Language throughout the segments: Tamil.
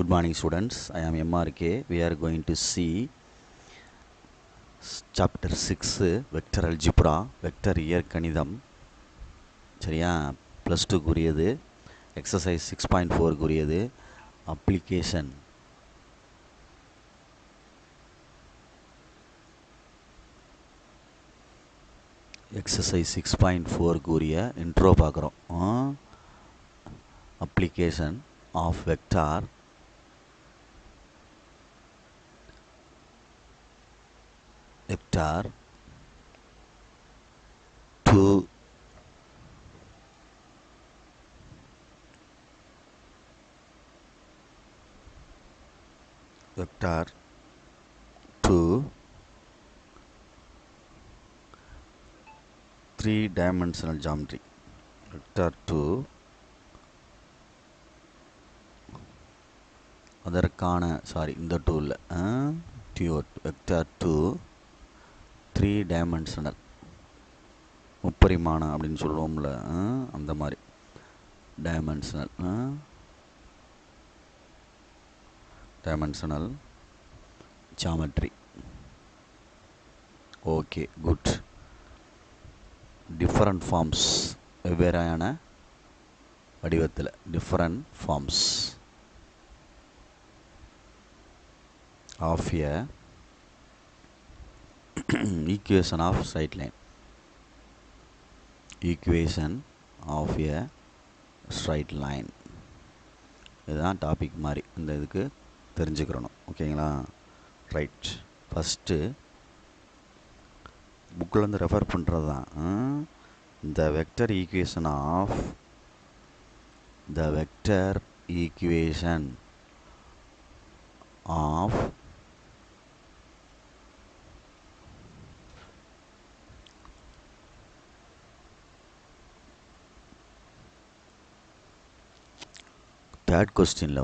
Good morning students, I am MRK. We are going to see chapter 6 vector algebra, vector இயற்கணிதம். சரியா? ப்ளஸ் 2 குறியது, எக்ஸசைஸ் 6.4 குறியது, அப்ளிகேஷன். எக்ஸசைஸ் 6.4 கூறிய இன்ட்ரோ பார்க்குறோம். Application of vector to three-dimensional geometry. Vector to அதற்கான இந்த டூல் வெக்டார் டு 3-dimensional முப்பரிமாண அப்படின்னு சொல்லுவோம்ல, அந்த மாதிரி dimensional geometry. Okay, good. Different forms, வெவ்வேறான வடிவத்தில், different forms of a equation of straight line. Equation of a straight line. இதுதான் டாபிக் மாதிரி, இந்த இதுக்கு தெரிஞ்சுக்கிறணும். ஓகேங்களா? ரைட். ஃபஸ்ட்டு புக்கிலேருந்து ரெஃபர் பண்ணுறது தான் இந்த வெக்டர் ஈக்குவேஷன் ஆஃப் தேர்ட் கொஸ்டினில்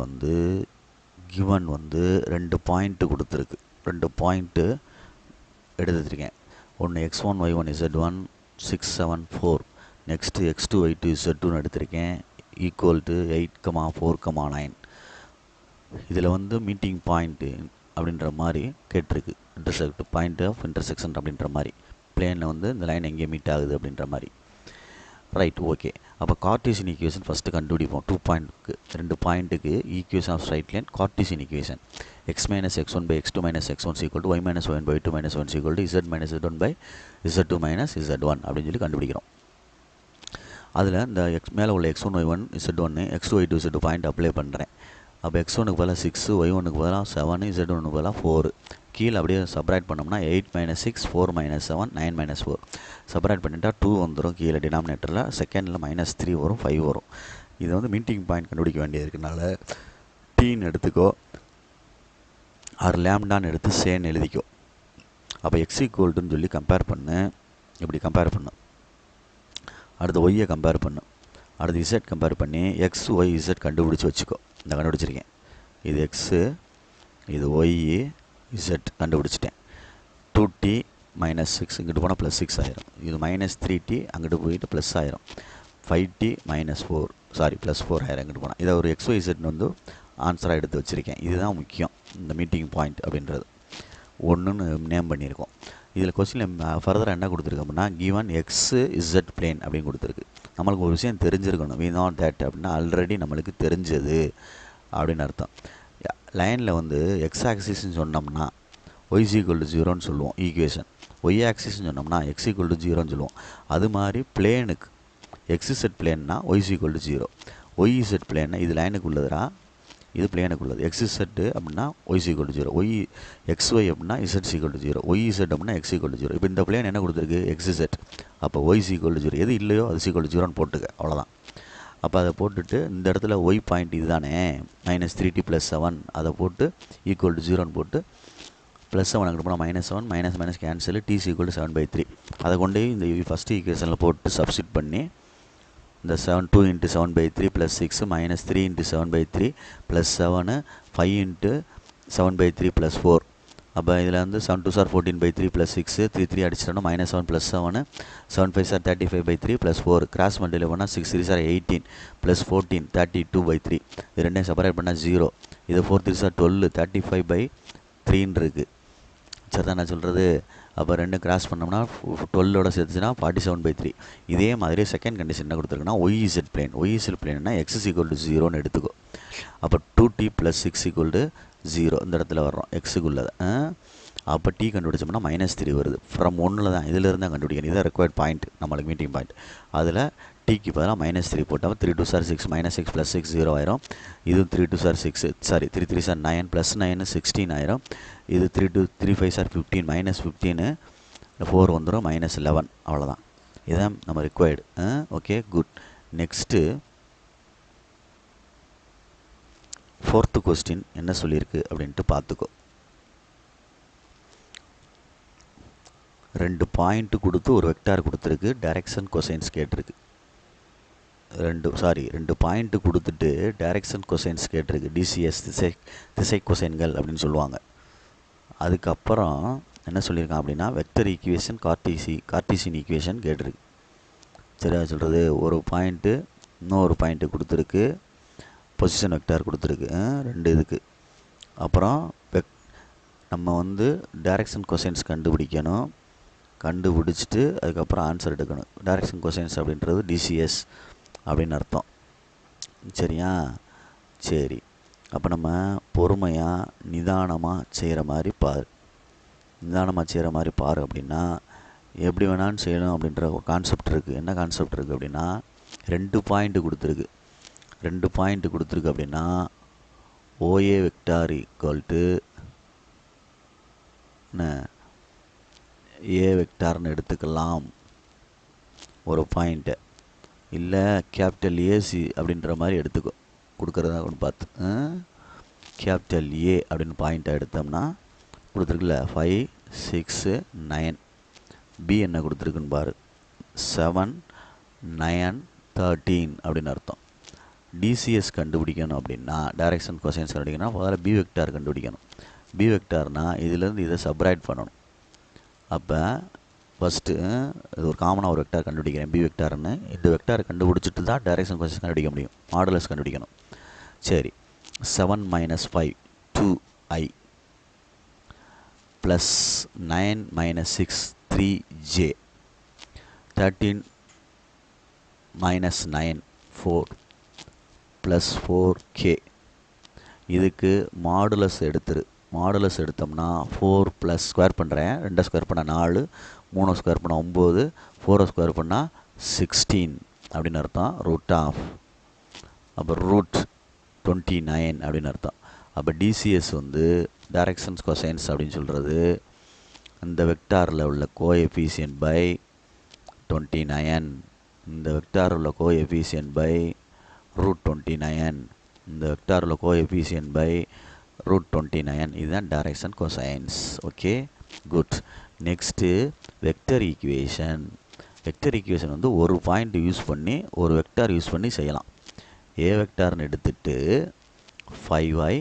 கிவன் 2 பாயிண்ட்டு கொடுத்துருக்கு. 2 பாயிண்ட்டு எடுத்துருக்கேன். ஒன்று x1 y1 z1 6 7 4, next x2 y2 z2 எடுத்திருக்கேன், ஈக்குவல் டு 8, 4, 9. இதில் மீட்டிங் பாயிண்ட்டு அப்படின்ற மாதிரி கேட்டிருக்கு. இன்டர்செக்ட் பாயிண்ட் ஆஃப் இன்டர்செக்ஷன் அப்படின்ற மாதிரி, பிளேனில் இந்த லைன் எங்கே மீட் ஆகுது அப்படின்ற மாதிரி. Right, okay. அப்போ கார்ட்டீசியன் ஈக்குவேஷன் ஃபஸ்ட்டு கண்டுபிடிப்போம். 2 பாயிண்ட்டுக்கு equation of straight line Cartesian equation. x minus x1 by x2 minus x1 is equal to y minus y1 by 2 minus 1 is equal to z minus z1 by z2 minus z1 அப்படின்னு சொல்லி கண்டுபிடிக்கிறோம். அதில் இந்த மேலே உள்ள x1 y1 z1 x2 y2 z2 point apply பண்ணுறேன். அப்போ x1க்கு பதிலாக 6, y1க்கு பதிலாக 7, z1க்கு பதிலாக 4. கீழே அப்படியே சப்ராக்ட் பண்ணோம்னா 8 minus 6, 4 minus 7, 9 minus 4. சப்ராக்ட் பண்ணிட்டால் 2 வந்துடும். கீழே டினாமினேட்டரில் செகண்டில் -3 வரும், 5 வரும். இதை மீட்டிங் பாயிண்ட் கண்டுபிடிக்க வேண்டியது இருக்கனால டீன்னு எடுத்துக்கோ, ஆர் லேம்டான்னு எடுத்து சேன்னு எழுதிக்கோ. அப்போ எக்ஸ் ஈக்குவல்ட்டுன்னு சொல்லி கம்பேர் பண்ணு. இப்படி கம்பேர் பண்ணு. அடுத்து ஒய்யை கம்பேர் பண்ணு. அடுத்து இசட் கம்பேர் பண்ணி எக்ஸ் ஒய் இசட் கண்டுபிடிச்சி வச்சுக்கோ. இந்த கண்டுபிடிச்சிருக்கேன். இது எக்ஸு, இது ஒய், இசட் கண்டுபிடிச்சிட்டேன். 2t - 6 இங்கிட்டு போனால் +6 ஆயிரும். இது -3t அங்கிட்டு போயிட்டு ப்ளஸ் ஆயிரும். 5t - 4 +4 ஆயிரம் இங்கிட்டு போனால். இதை ஒரு எக்ஸ் ஒய் இசட் ஆன்சராக எடுத்து வச்சுருக்கேன். இதுதான் முக்கியம், இந்த மீட்டிங் பாயிண்ட் அப்படின்றது. ஒன்றுன்னு நேம் பண்ணியிருக்கோம். இதில் கொஸ்டினில் ஃபர்தராக என்ன கொடுத்துருக்கு அப்படின்னா, கிவன் எக்ஸ் இசட் பிளேன் அப்படின்னு கொடுத்துருக்கு. நம்மளுக்கு ஒரு விஷயம் தெரிஞ்சிருக்கணும். வி நாட் தேட் அப்படின்னா ஆல்ரெடி நம்மளுக்கு தெரிஞ்சது அப்படின்னு அர்த்தம். லைனில் எக்ஸ் ஆக்சிஸ்ன்னு சொன்னோம்னா ஒய் = 0ன்னு சொல்லுவோம் ஈக்குவேஷன். ஒய் ஆக்சிஸ்ன்னு சொன்னோம்னா x = 0ன்னு சொல்லுவோம். அது மாதிரி பிளேனுக்கு எக்ஸிசட் பிளேன்னா ஒய் = 0. ஒய் இசட் பிளேன்னா இது லைனுக்கு உள்ளதுரா, இது பிளேனுக்கு உள்ளது. எக்ஸிசட் அப்படின்னா ஒய் = 0, ஒய் xy அப்படின்னா z = 0, ஒய் இசட் அப்படின்னா x = 0. இப்போ இந்த பிளேன் என்ன கொடுத்துருக்கு? எக்ஸிசட். அப்போ ஒய் = 0. எது இல்லையோ அது = 0ன்னு போட்டுக்க, அவ்வளோதான். அப்போ அதை போட்டுட்டு இந்த இடத்துல ஒய் பாயிண்ட் இதுதானே, -3t + 7, அதை போட்டு ஈக்குவல் டு 0ன்னு போட்டு +7 அங்கிட்டு போனால் -7 மைனஸ் கேன்சல், t = 7/3. அதை கொண்டு இந்த ஃபஸ்ட் ஈக்குவேஷனில் போட்டு சப்ஸ்டிட் பண்ணி இந்த 2 × 7/3 + 6 -3 × 7/3 + 7 5 × 7/3 + 4. அப்போ இதில் 7 2 14/3 + 6 3 3 அடிச்சிட்டோம்னா -7 + 7 7 5 35/3 + 4. கிராஸ் மல்டிப்ளை பண்ணால் 6 3 18 + 14 32/3. இது ரெண்டையும் செப்பரேட் பண்ணால் 0. இது 4 3 சார் 12 35/3 இருக்குது. சரி தான் நான் சொல்கிறது. அப்போ ரெண்டு கிராஸ் பண்ணோம்னா 12ஓட சேர்த்துச்சுன்னா 47/3. இதே மாதிரி செகண்ட் கண்டிஷன் என்ன கொடுத்துருக்குன்னா ஒய்இசட் பிளேன். ஒய்இசட் பிளேன்னா x = 0ன்னு எடுத்துக்கோ. அப்போ 2t + 6 = 0 இந்த இடத்துல வர்றோம் எக்ஸுக்குள்ளதை. அப்போ t கண்டுபிடிச்சோம்னா -3 வருது. ஃப்ரம் 1 தான் இதிலிருந்து தான் கண்டுபிடிக்கணும். இதுதான் ரெக்வயர்ட் பாயிண்ட், நம்மளுக்கு மீட்டிங் பாயிண்ட். அதில் டீக்கு பதிலாக -3 போட்டால் 3 2 சார் 6 -6 + 6 0 ஆயிரும். இது 3 2 சார் 6 சாரி 3 3 சார் 9 +9 16 ஆயிரும். இது 3 2 3 5 சார் 15 -15 4 வந்துடும் -11. அவ்வளோதான், இதுதான் நம்ம required. Okay good. Next 4th question என்ன சொல்லியிருக்கு அப்படின்ட்டு பார்த்துக்கோ. 2 பாயிண்ட் கொடுத்து ஒரு வெக்டார் கொடுத்துருக்கு, டைரக்ஷன் கொசைன்ஸ் கேட்டிருக்கு. 2 பாயிண்ட் கொடுத்துட்டு டைரக்ஷன் கொசைன்ஸ் கேட்டிருக்கு. டிசிஎஸ் திசை கொசைன்கள் அப்படின்னு சொல்லுவாங்க. அதுக்கப்புறம் என்ன சொல்லியிருக்கான் அப்படின்னா வெக்டர் ஈக்குவேஷன் கார்ட்டீசியன் ஈக்குவேஷன் கேட்டிருக்கு. சரியா சொல்கிறது. ஒரு பாயிண்ட்டு இன்னொரு பாயிண்ட்டு கொடுத்துருக்கு, பொசிஷன் வெக்டார் கொடுத்துருக்கு 2 இதுக்கு. அப்புறம் நம்ம டைரக்ஷன் கொசைன்ஸ் கண்டுபிடிக்கணும். கண்டுபிடிச்சிட்டு அதுக்கப்புறம் ஆன்சர் எடுக்கணும். டைரக்ஷன் கொசைன்ஸ் அப்படின்றது டிசிஎஸ் அப்படின்னு அர்த்தம். சரியா? சரி, அப்போ நம்ம பொறுமையாக நிதானமாக செய்கிற மாதிரி பாரு. நிதானமாக செய்கிற மாதிரி பாரு அப்படின்னா எப்படி வேணாலும் செய்யணும் அப்படின்ற ஒரு கான்செப்ட் இருக்குது. என்ன கான்செப்ட் இருக்குது அப்படின்னா 2 பாயிண்ட் கொடுத்துருக்கு. 2 பாயிண்ட் கொடுத்துருக்கு அப்படின்னா OA வெக்டார் A வெக்டார்னு எடுத்துக்கலாம் ஒரு பாயிண்ட்டை. இல்லை கேபிட்டல் ஏசி அப்படின்ற மாதிரி எடுத்துக்கோ, கொடுக்குறதா ஒன்று பார்த்து. கேபிட்டல் ஏ அப்படின்னு பாயிண்ட்டை எடுத்தோம்னா கொடுத்துருக்குல்ல 5 6 9. பி என்ன கொடுத்துருக்குன்னு பாரு, 7 9 13 அப்படின்னு அர்த்தம். டிசிஎஸ் கண்டுபிடிக்கணும் அப்படின்னா டைரக்ஷன் கொசைன்ஸ் கண்டுபிடிக்கணும். முதல்ல பி வெக்டார் கண்டுபிடிக்கணும். பி வெக்டார்னால் இதிலேருந்து இதை சப்ராக்ட் பண்ணணும். அப்போ ஃபஸ்ட்டு இது ஒரு காமனாக ஒரு வெக்டார் கண்டுபிடிக்கிறேன், பி வெக்டார்னு. இந்த வெக்டார் கண்டுபிடிச்சிட்டு தான் டைரக்ஷன் கொசைன்ஸ் கண்டுபிடிக்க முடியும், மாடுலஸ் கண்டுபிடிக்கணும். சரி, 7 - 5 2i + 9 - 6 3j 13 - 9 4 + 4k. இதுக்கு மாடுலஸ் எடுத்துரு. மாடுலஸ் எடுத்தோம்னா 4 + ஸ்கொயர் பண்ணுறேன், 2 ஸ்கொயர் பண்ணால் 4, 3 ஸ்கொயர் பண்ணால் 9, 4 ஸ்கொயர் பண்ணால் 16 அப்படின்னு அர்த்தம். √, அப்போ √29 அப்படின்னு அர்த்தம். அப்போ டிசிஎஸ் டைரக்ஷன்ஸ் கொசைன்ஸ் அப்படின்னு சொல்கிறது இந்த வெக்டாரில் உள்ள கோஎஃபிஷியன்ட் பை 29, இந்த வெக்டாரில் உள்ள கோஎஃபிஷியன்ட் பை √29, இந்த வெக்டாரில் உள்ள கோஎஃபிஷியன்ட் பை √29. இதுதான் direction cosines. Okay good. Next vector equation. Vector equation ஒரு பாயிண்ட் யூஸ் பண்ணி ஒரு வெக்டார் யூஸ் பண்ணி செய்யலாம். ஏ வெக்டார்னு எடுத்துட்டு 5i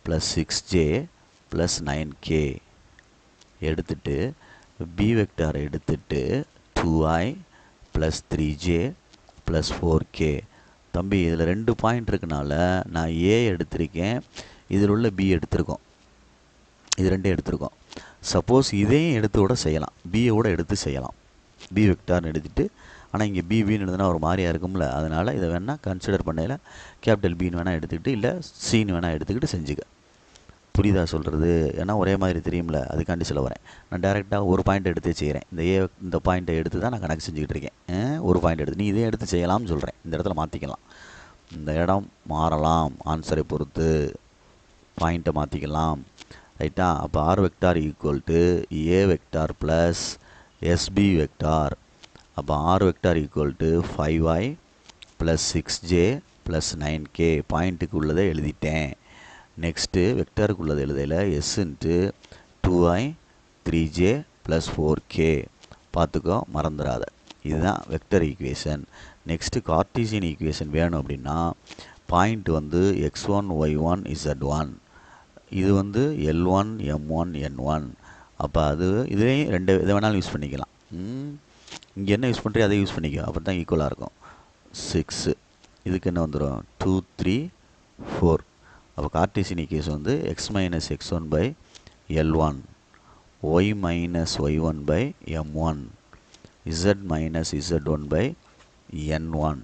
+ 6j + 9k எடுத்துட்டு பி வெக்டாரை எடுத்துட்டு 2i + 3j + 4k. தம்பி இதில் 2 பாயிண்ட் இருக்கனால நான் ஏ எடுத்திருக்கேன், இதில் உள்ள பி எடுத்திருக்கோம். இது 2 எடுத்திருக்கோம். சப்போஸ் இதையும் எடுத்து கூட செய்யலாம், பியை கூட எடுத்து செய்யலாம். பி வெக்டார்னு எடுத்துகிட்டு, ஆனால் இங்கே பின்னு எழுதுனா ஒரு மாதிரியாக இருக்கும்ல, அதனால் இதை வேணால் கன்சிடர் பண்ணையில் கேபிட்டல் பின்னு வேணால் எடுத்துக்கிட்டு இல்லை சின்னு வேணால் எடுத்துக்கிட்டு செஞ்சுக்க. புரியுதா சொல்கிறது? ஏன்னா ஒரே மாதிரி தெரியும்ல, அதுக்காண்டி சொல்ல வரேன். நான் டேரெக்டாக ஒரு பாயிண்ட் எடுத்து செய்கிறேன். இந்த பாயிண்ட்டை எடுத்து தான் நான் கணக்கு செஞ்சுக்கிட்டு இருக்கேன். ஒரு பாயிண்ட் எடுத்து நீ இதையும் எடுத்து செய்யலாம்னு சொல்கிறேன். இந்த இடத்துல மாற்றிக்கலாம், இந்த இடம் மாறலாம், ஆன்சரை பொறுத்து பாயிண்ட்டை மாற்றிக்கலாம். ரைட்டா? அப்போ ஆர் வெக்டார் = ஏ வெக்டார் ப்ளஸ் எஸ்பி வெக்டார். அப்போ R vector = 5i + 6j + 9k. பாயிண்ட்டுக்கு உள்ளதை எழுதிட்டேன். நெக்ஸ்ட்டு வெக்டாருக்கு உள்ளது எழுதையில் s × 2i 3j + 4k. பார்த்துக்கோ, மறந்துடாத. இதுதான் vector equation. Next Cartesian equation வேணும் அப்படின்னா பாயிண்ட் x1 y1 z1. இது L1 M1 N1. அப்போ இதுலேயும் 2 இதை வேணாலும் யூஸ் பண்ணிக்கலாம். இங்கே என்ன யூஸ் பண்ணுறியோ அதை யூஸ் பண்ணிக்கோ, அப்போ தான் ஈக்குவலாக இருக்கும். 6 இதுக்கு என்ன வந்துடும் 2 3 4. அப்போ கார்டீசியன் ஈக்குவேஷன் வந்து x minus x1 by L1, y minus y1 by M1, z minus z1 by N1.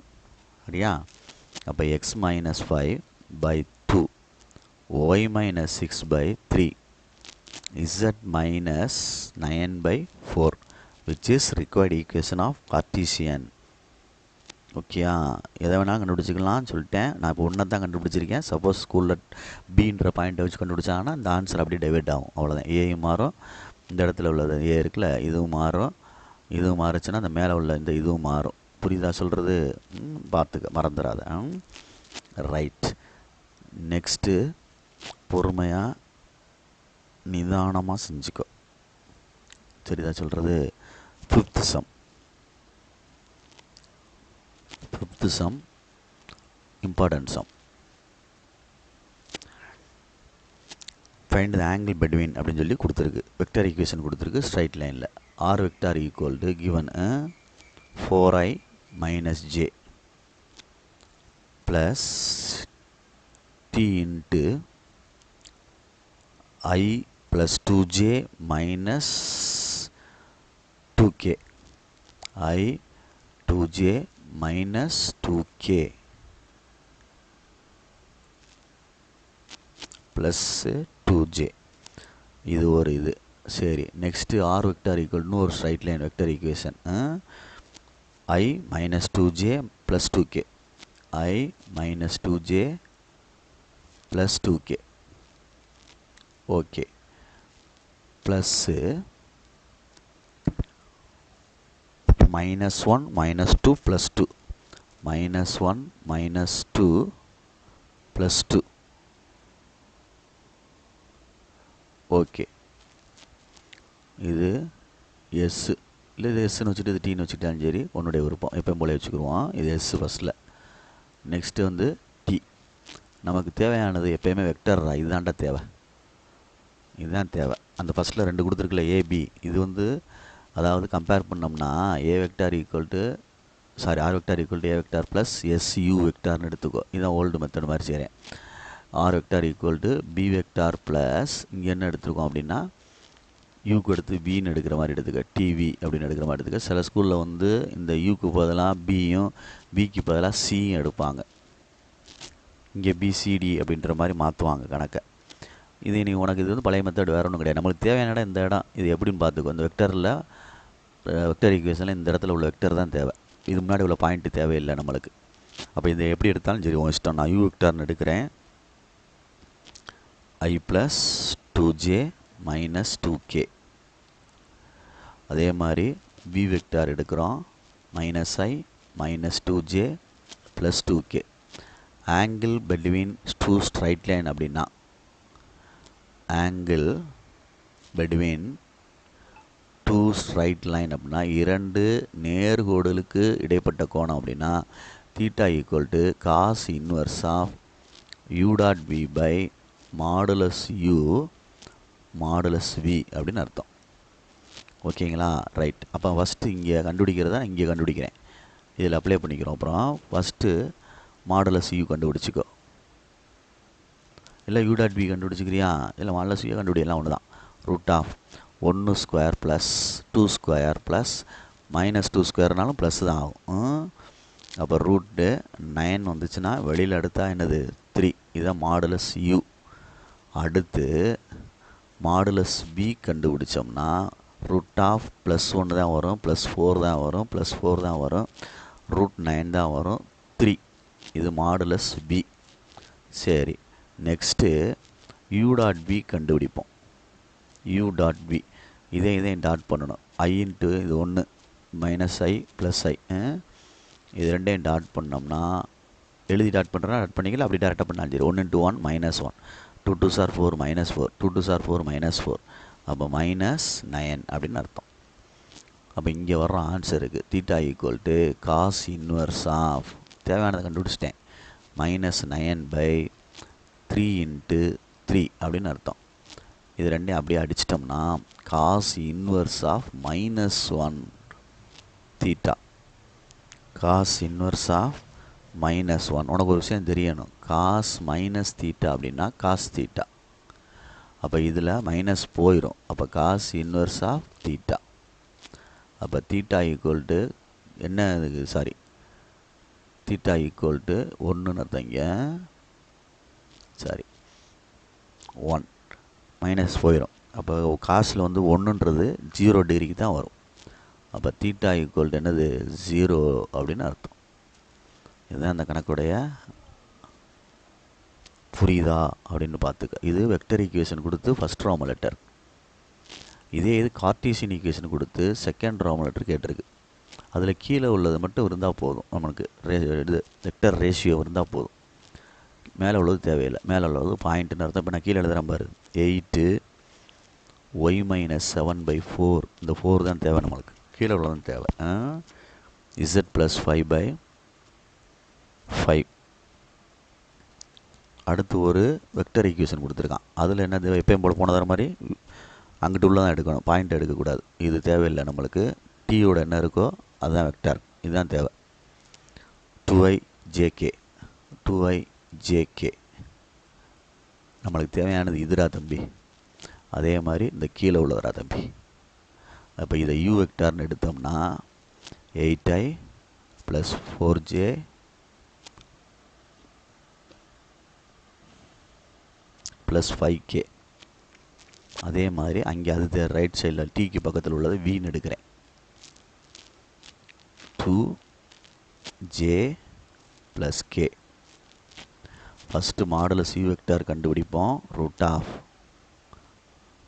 சரியா? அப்போ x minus 5 by 2, y minus 6 by 3, z minus 9 by 4, which is required equation of Cartesian. ஓகேயா? எதை வேணால் கண்டுபிடிச்சிக்கலாம்னு சொல்லிட்டேன். நான் இப்போ ஒன்றை தான் கண்டுபிடிச்சிருக்கேன். சப்போஸ் ஸ்கூலில் பீன்ற பாயிண்ட்டை வச்சு கண்டுபிடிச்சாங்கன்னா இந்த ஆன்சர் அப்படியே டைவெர்ட் ஆகும். அவ்வளோதான். ஏயும் மாறும், இந்த இடத்துல உள்ளது ஏ இருக்குல்ல இதுவும் மாறும், இதுவும் மாறுச்சுன்னா அந்த மேலே உள்ள இந்த இதுவும் மாறும். புரியுதா சொல்கிறது? பார்த்துக்க, மறந்துடாத. ரைட். நெக்ஸ்ட்டு பொறுமையாக நிதானமாக செஞ்சுக்கோ. சரிதா சொல்கிறது? Fifth sum important sum. Find the angle between அப்படின்னு சொல்லி கொடுத்துருக்கு. வெக்டர் ஈக்குவேஷன் கொடுத்துருக்கு ஸ்ட்ரைட் லைனில். R vector equal to given 4i minus j plus t into I plus 2j minus 2k, I 2j minus 2k plus 2j. இது ஒரு இது. சரி, நெக்ஸ்ட்டு ஆர் வெக்டார் ஈக்குவல்னு ஒரு straight line vector equation. I minus 2j plus 2k, I minus 2j plus 2k. Okay. Plus -1 -2 + 2, -1 -2 + 2. Okay. இது எஸ் இல்லை, இது எஸ்ன்னு வச்சுட்டு இது டீன்னு வச்சுக்கிட்டாலும் சரி, உன்னுடைய விருப்பம். எப்பயும் போல வச்சுக்கிடுவோம். இது எஸ் ஃபஸ்ட்டில். நெக்ஸ்ட்டு வந்து டி. நமக்கு தேவையானது எப்பயுமே வெக்டர் இதுதான்டா தேவை, இதுதான் தேவை. அந்த ஃபஸ்ட்டில் 2 கொடுத்துருக்குல்ல ஏபி, இது வந்து அதாவது கம்பேர் பண்ணோம்னா A vector equal to R vector equal to A vector plus S வெக்டார்னு எடுத்துக்கோ. இதுதான் ஓல்டு மெத்தட் மாதிரி செய்கிறேன். R vector equal to B vector plus இங்கே என்ன எடுத்துருக்கோம் அப்படின்னா யூக்கு எடுத்து பின்னு எடுக்கிற மாதிரி எடுத்துக்க, டிவி அப்படின்னு எடுக்கிற மாதிரி எடுத்துக்க. சில ஸ்கூலில் வந்து இந்த யூக்கு பதிலாக பியும் பிக்கு பதிலாக சியும் எடுப்பாங்க. இங்கே பிசிடி அப்படின்ற மாதிரி மாற்றுவாங்க கணக்கை. இது நீ உனக்கு இது வந்து பழைய மெத்தட் வேறு ஒன்றும் கிடையாது. நம்மளுக்கு தேவையான இடம் இந்த இடம். இது எப்படின்னு பார்த்துக்கோ. இந்த வெக்டரில் வெக்டர் ஈக்குவேஷனில் இந்த இடத்துல உள்ள வெக்டர் தான் தேவை. இது முன்னாடி உள்ள பாயிண்ட்டு தேவையில்லை நம்மளுக்கு. அப்போ இதை எப்படி எடுத்தாலும் சரி உன் இஷ்டம். நான் யூ வெக்டார்னு எடுக்கிறேன். I plus 2j minus 2k. அதே மாதிரி வி வெக்டார் எடுக்கிறோம். -i minus 2j plus 2k. Angle between 2 straight line அப்படின்னா ஆங்கிள் பிட்வீன் 2 ஸ்ட்ரைட் லைன் அப்படின்னா 2 நேர்கோடுகளுக்கு இடைப்பட்ட கோணம் அப்படின்னா theta equal to cos inverse of you dot v by modulus you modulus v அப்படின்னு அர்த்தம். ஓகேங்களா? ரைட். அப்போ ஃபஸ்ட்டு இங்கே கண்டுபிடிக்கிறதா இங்கே கண்டுபிடிக்கிறேன். இதில் அப்ளை பண்ணிக்கிறோம். அப்புறம் ஃபஸ்ட்டு மாடுலஸ் யூ கண்டுபிடிச்சிக்கோ. இல்லை யூ டாட் பி கண்டுபிடிச்சிக்கிறியா? இல்லை மாடுலஸ் யூ கண்டுபிடிக்கலாம். ஒன்று தான். √1² ப்ளஸ் 2² ப்ளஸ் -2²னாலும் ப்ளஸ் தான் ஆகும். அப்போ √9 வந்துச்சுன்னா வெளியில் எடுத்தா என்னது 3. இதுதான் மாடுலஸ் யூ. அடுத்து மாடுலஸ் பி கண்டுபிடிச்சோம்னா √+1 தான் வரும், +4 தான் வரும், +4 தான் வரும், √9 தான் வரும், 3. இது மாடுலஸ் பி. சரி, நெக்ஸ்ட்டு யூ டாட் பி கண்டுபிடிப்போம். யூ டாட் பி இதையும் டாட் பண்ணணும். I இன்ட்டு இது 1 -i + i. இது ரெண்டையும் டாட் பண்ணோம்னா எழுதி டாட் பண்ணுறா டாட் பண்ணிக்கல, அப்படி டேரெக்டாக பண்ணாலும் சரி. 1 × 1 -1, 2 2s are 4 -4, 2 2s are 4 -4. அப்போ -9 அப்படின்னு அர்த்தம். அப்போ இங்கே வர்ற ஆன்சருக்கு theta equal to cos inverse of தேவையானதை கண்டுபிடிச்சிட்டேன். -9/3 × 3 அப்படின்னு அர்த்தம். இது ரெண்டையும் அப்படியே அடிச்சிட்டோம்னா cos inverse of -1 theta. Cos inverse of -1. உனக்கு ஒரு விஷயம் தெரியணும். காஸ் மைனஸ் தீட்டா அப்படின்னா காஸ் தீட்டா. அப்போ இதில் மைனஸ் போயிடும். அப்போ காஸ் இன்வர்ஸ் ஆஃப் தீட்டா. அப்போ தீட்டா ஈக்குவல் டு என்ன இதுக்கு சாரி தீட்டா ஈக்குவல் டு 1ன்னு அர்த்தங்க. சாரி 1 மைனஸ் போயிடும். அப்போ காசில் வந்து 1ன்றது 0 டிகிரிக்கு தான் வரும். அப்போ தீட்டா ஈக்குவல் டு என்னது 0 அப்படின்னு அர்த்தம். இதுதான் அந்த கணக்குடைய புரியுதா அப்படின்னு பார்த்துக்க. இது வெக்டர் ஈக்குவேஷன் கொடுத்து ஃபஸ்ட் ரோமன் லெட்டர். இதே இது கார்ட்டீசியன் ஈக்குவேஷன் கொடுத்து செகண்ட் ரோமன் லெட்டர் கேட்டிருக்கு. அதில் கீழே உள்ளது மட்டும் இருந்தால் போதும். நம்மளுக்கு இது வெக்டர் ரேஷியோ இருந்தால் போதும். மேலே உள்ளது தேவையில்லை. மேலே உள்ளது பாயிண்ட்டுன்னு அர்த்தம். இப்போ நான் கீழே எழுதுகிறேன் பாரு, 8 y - 7/4. இந்த 4 தான் தேவை நம்மளுக்கு. கீழே உள்ளதும் தேவை. z + 5/5. அடுத்து ஒரு வெக்டர் ஈக்குவேஷன் கொடுத்துருக்கான். அதில் என்ன தேவை? எப்பயும் போல போன தர மாதிரி அங்கிட்டு உள்ள தான் எடுக்கணும், பாயிண்ட் எடுக்கக்கூடாது. இது தேவையில்லை நம்மளுக்கு. டீயோட என்ன இருக்கோ அதுதான் வெக்டார். இதுதான் தேவை. 2i jk நம்மளுக்கு தேவையானது இதுடா தம்பி. அதே மாதிரி இந்த கீழே உள்ளதுடா தம்பி. அப்போ இதை யூ வெக்டார்னு எடுத்தோம்னா 8i + 4j + 5k. அதே மாதிரி அங்கே அது ரைட் சைடில் டீக்கு பக்கத்தில் உள்ளது வின்னு எடுக்கிறேன். 2j + k. First modulus U vector கண்டுபிடிப்போம். ரூட் ஆஃப்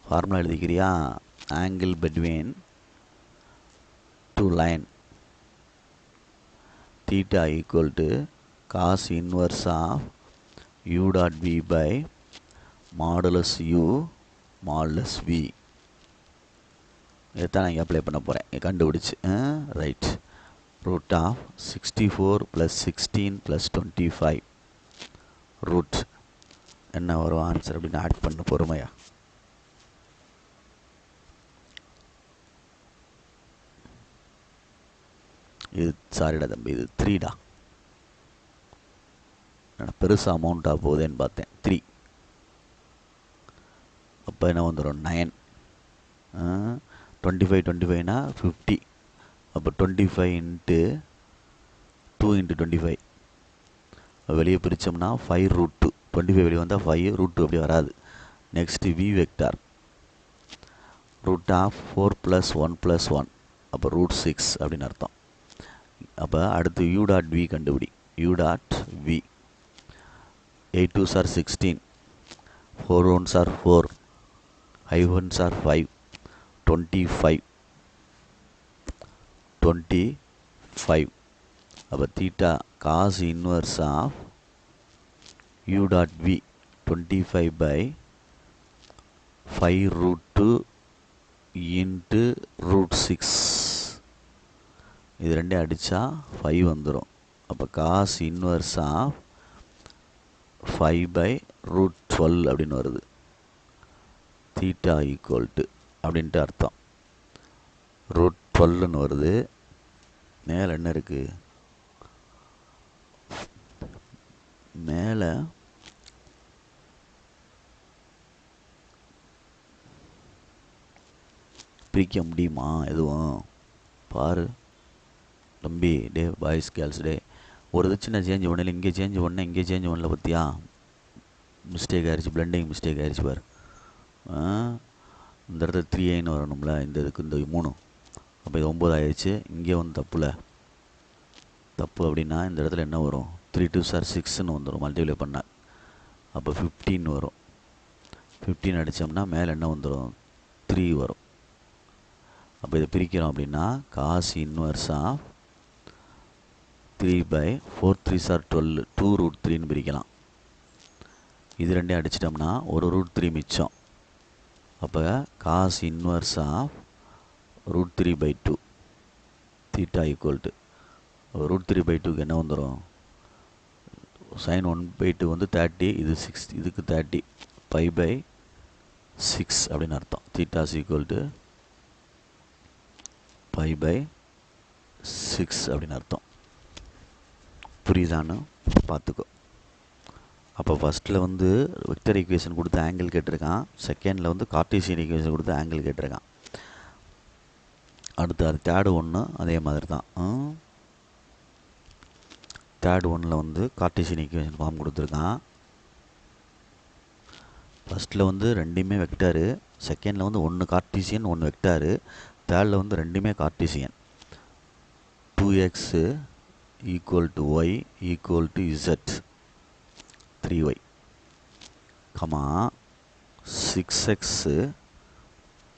ஃபார்முலா எழுதிக்கிறியா? Angle between two line theta equal to cos inverse of u dot v by modulus u modulus v. இதைத்தான் நான் இங்கே அப்ளை பண்ண போகிறேன். கண்டுபிடிச்சி ரைட். ரூட் ஆஃப் 64 + 16 + 25 ரூட் என்ன வரும் ஆன்சர் அப்படின்னு ஆட் பண்ண பொறுமையா. இது சாரிடா தம்பி, இது 3டா. பெருசாக அமௌண்ட்டாக போகுதேன்னு பார்த்தேன். 3. அப்போ என்ன வந்துடும் 9. 25 50. அப்போ 25 × 2 × 25 வெளியே பிரித்தோம்னா 5√2. 25 வெளியே வந்தால் 5√2 அப்படி வராது. Next v vector root of 4 + 1 + 1. அப்போ √6 அப்படின்னு அர்த்தம். அப்போ அடுத்து u டாட் v கண்டுபிடி. u dot v 8 2s are 16, 4 1s are 4, 5 1s are 5, 25. அப்போ theta cos inverse of u dot v 25/5√2 × √6. இது ரெண்டே அடித்தா 5 வந்துடும். அப்போ காஸ் இன்வர்ஸ் ஆஃப் 5/√12 அப்படின்னு வருது. தீட்டா ஈக்குவல் டு அப்படின்ட்டு அர்த்தம். √12ன்னு வருது. மேலே என்ன இருக்குது? மேலே பிரிக்க முடியுமா எதுவும்? பாரு தம்பி, டே பாய்ஸ் கேர்ள்ஸ் டே. ஒரு இது சின்ன சேஞ்ச் பண்ணல, இங்கே சேஞ்ச் பண்ணேன், இங்கே சேஞ்ச் பண்ணல. பற்றியா மிஸ்டேக் ஆயிடுச்சு, பிளெண்டிங் மிஸ்டேக் ஆயிடுச்சு பாரு. இந்த இடத்துல 3i வரணும்ல, இந்த இதுக்கு இந்த 3. அப்போ இது 9 ஆயிடுச்சு. இங்கே வந்து தப்பு அப்படின்னா இந்த இடத்துல என்ன வரும்? 3 2s are 6ன்னு வந்துடும் மல்டிப்ளை பண்ண. அப்போ 15 வரும். 15 அடித்தோம்னா மேலே என்ன வந்துடும்? 3 வரும். அப்போ இதை பிரிக்கிறோம் அப்படின்னா cos inverse of 3/4 3s are 12 2√3ன்னு பிரிக்கலாம். இது ரெண்டையும் அடிச்சிட்டோம்னா ஒரு √3 மிச்சம். அப்போ cos inverse of √3/2 theta equal to √3/2க்கு என்ன வந்துடும்? sin 1/2 வந்து 30, இது 6, இதுக்கு 30, π/6 அப்படின்னு அர்த்தம். தீட்டா ஈக்குவல் டு π/6 அப்படின்னு அர்த்தம். புரியுதான்னு பார்த்துக்கோ. அப்போ ஃபஸ்ட்டில் வந்து வெக்டர் ஈக்குவேஷன் கொடுத்து ஆங்கிள் கேட்டிருக்கான், செகண்டில் வந்து கார்ட்டீசியன் ஈக்குவேஷன் கொடுத்து ஆங்கிள் கேட்டிருக்கான். அடுத்து அது தேர்டு ஒன்று அதே மாதிரி தான். தேர்ட் ஒன்னில் வந்து கார்ட்டீசியன் ஈக்குவேஷன் ஃபார்ம் கொடுத்துருக்கான். ஃபஸ்ட்டில் வந்து ரெண்டுமே வெக்டாரு, செகண்டில் வந்து ஒன்று கார்ட்டீசியன் ஒன்று வெக்டாரு, தேர்டில் வந்து ரெண்டுமே Cartesian. 2x equal to y equal to z 3y, comma 6x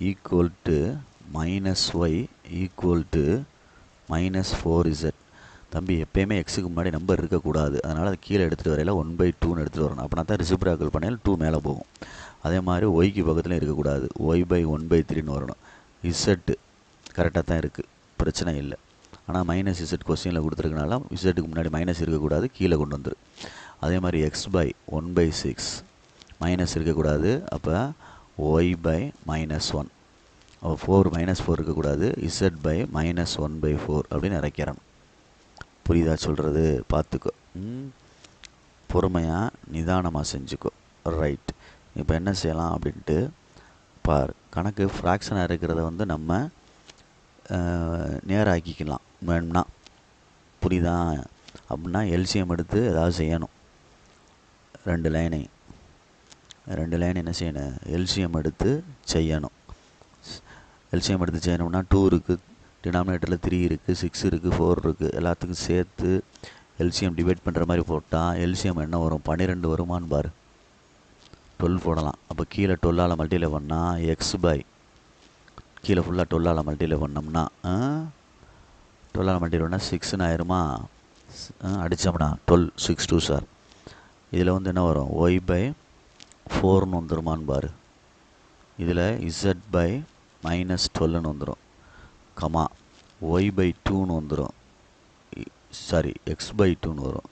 equal to minus y equal to minus 4z. தம்பி எப்போயுமே எக்ஸுக்கு முன்னாடி நம்பர் இருக்கக்கூடாது, அதனால் அது கீழே எடுத்துகிட்டு வரையில் 1/2ன்னு எடுத்துகிட்டு வரணும். அப்படின்னா தான் ரெசிப்ராக்கல் பண்ணையில் 2 மேலே போகும். அதே மாதிரி ஒய்க்கு பக்கத்தில் இருக்கக்கூடாது, y/1/3ன்னு வரணும். இசட்டு கரெக்டாக தான் இருக்குது, பிரச்சனை இல்லை. ஆனால் மைனஸ் இசட் கொஸ்டினில் கொடுத்துருக்கனால இசட்டுக்கு முன்னாடி மைனஸ் இருக்கக்கூடாது, கீழே கொண்டு வந்துரு. அதே மாதிரி x/1/6 மைனஸ் இருக்கக்கூடாது, அப்போ y/-1. அப்போ 4 இருக்கக்கூடாது, z/-1/4 அப்படின்னு இறக்கிறணும். புரியுதா சொல்கிறது? பார்த்துக்கோ, பொறுமையாக நிதானமாக செஞ்சுக்கோ. ரைட், இப்போ என்ன செய்யலாம் அப்படின்ட்டு பார். கணக்கு ஃப்ராக்ஷனாக இருக்கிறத வந்து நம்ம நேராக்கிக்கலாம் வேணும்னா, புரியுதா? அப்படின்னா எல்சிஎம் எடுத்து ஏதாவது செய்யணும். ரெண்டு லைன் என்ன செய்யணும்? எல்சிஎம் எடுத்து செய்யணும். எல்சிஎம் எடுத்து செய்யணும்னா 2 இருக்குது, டினாமினேட்டரில் 3 இருக்குது, 6 இருக்குது, 4 இருக்குது, எல்லாத்துக்கும் சேர்த்து எல்சிஎம் டிவைட் பண்ணுற மாதிரி போட்டால் எல்சிஎம் என்ன வரும்? 12 வருமானு பாரு. 12 போடலாம். அப்போ கீழே 12ஆல் மல்டிப்ளை பண்ணால் கீழே ஃபுல்லாக 12ஆல் மல்டிப்ளை பண்ணோம்னா 12ஆல் மல்டிப்ளை பண்ணால் 6ன்னு ஆயிருமா? அடித்தோம்னா 12 6 2 சார். இதில் வந்து என்ன வரும்? y/4ன்னு வந்துருமான்னு பாரு. இதில் z/-12ன்னு வந்துடும், கமா y/2ன்னு வந்துடும், சாரி x/2ன்னு வரும்.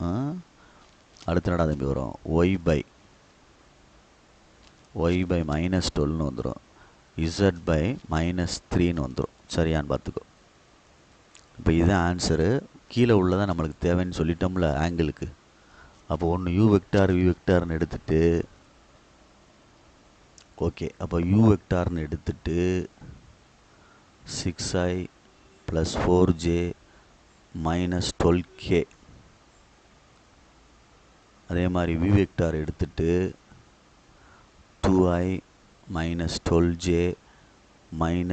அடுத்த நட தம்பி வரும் y/-12ன்னு வந்துடும், z/-3ன்னு வந்துடும். சரியான்னு பார்த்துக்கோ. இப்போ இதுதான் ஆன்சரு. கீழே உள்ளதான் நம்மளுக்கு தேவைன்னு சொல்லிட்டோம்ல ஆங்கிளுக்கு. அப்போ ஒன்று u வெக்டார் v வெக்டார்னு எடுத்துட்டு, ஓகே, அப்போ u வெக்டார்னு எடுத்துட்டு 6i + 4j - 12k, அதே மாதிரி v வெக்டார் எடுத்துட்டு 2i - 12j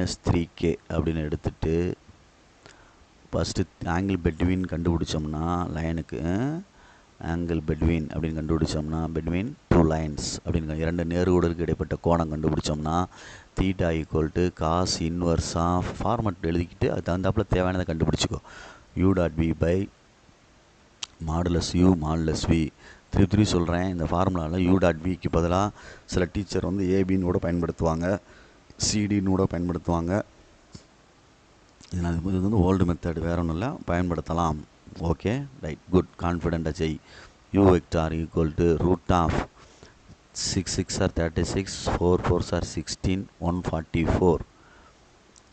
- 3k அப்படின்னு எடுத்துட்டு ஃபஸ்ட்டு ஆங்கிள் பெட்வீன் கண்டுபிடிச்சோம்னா லைனுக்கு ஆங்கிள் பெட்வீன் அப்படின்னு கண்டுபிடிச்சோம்னா பெட்வீன் 2 லைன்ஸ் அப்படின்னு 2 நேர்கோடுகளுக்கு இடைப்பட்ட கோணம் கண்டுபிடிச்சோம்னா theta equal to cos inverse of format எழுதிக்கிட்டு அது தகுந்தாப்பில் தேவையானதை கண்டுபிடிச்சிக்கோ. u.v modulus u modulus v. திருப்பி சொல்கிறேன், இந்த ஃபார்முலாவில் u.vக்கு பதிலாக சில டீச்சர் வந்து ஏபின்னு கூட பயன்படுத்துவாங்க, சிடின்னு கூட பயன்படுத்துவாங்க. இதனால் இது வந்து ஓல்டு மெத்தட், வேறு ஒன்றும் இல்லை, பயன்படுத்தலாம். ஓகே, ரைட், குட், கான்ஃபிடெண்ட்டாக செய். u vector equal to √6 6 or 36, 4 4 or 16, 144.